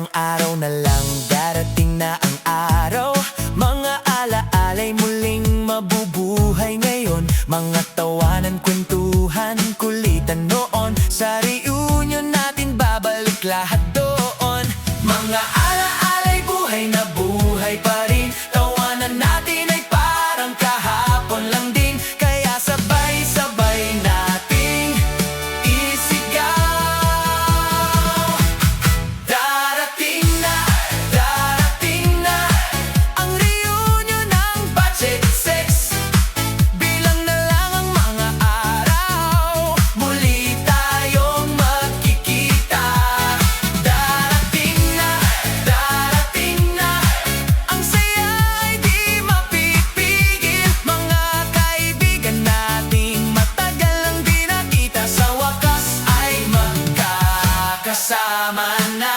Ilang araw na lang, darating na ang araw. Mga alaalay muling mabubuhay ngayon. Mga tawanan, kwentuhan, kulitan noon. Sa reunion natin babalik lahat doon. Mga alaalay, buhay na buhay pa rin. Tawanan natin ay parang kahapon lang din. Kaya sabay-sabay nating isigaw. Darating na ang reunion ng Budget 6. Bilang na lang ang mga araw, muli tayong magkikita. Darating na ang saya ay di mapipigil. Mga kaibigan nating matagal lang di nakita, sa wakas ay magkakasama na.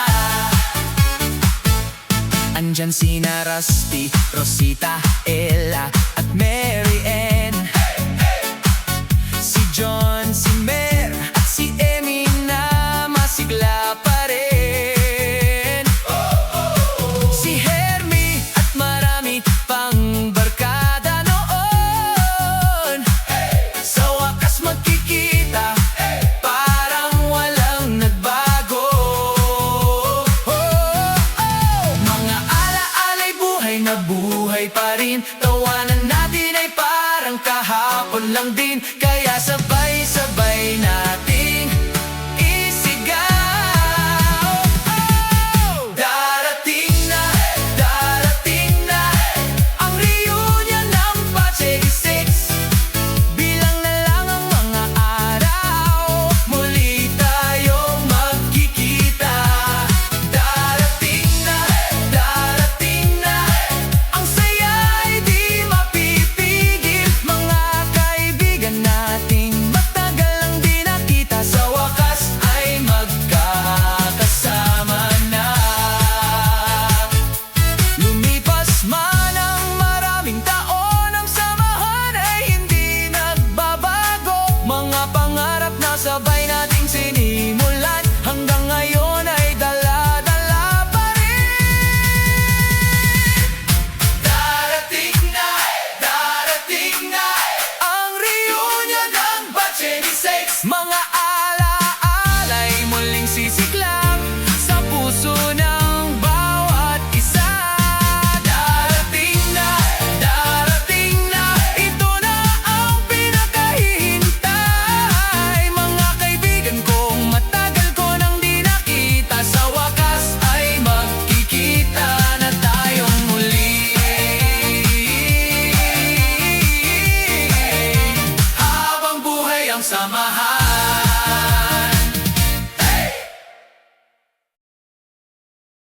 Andyan sina Rusty, Rosita, Ella at Mary Ann. Si John, si Mer at si Emmy na masigla pa rin. Si Hermie at marami pang barkada noon. Sa wakas magkikita, parang walang nagbago. Mga alaalay, buhay na buhay pa rin. Tawanan natin ay parang kahapon lang din. Kaya sabay-sabay natin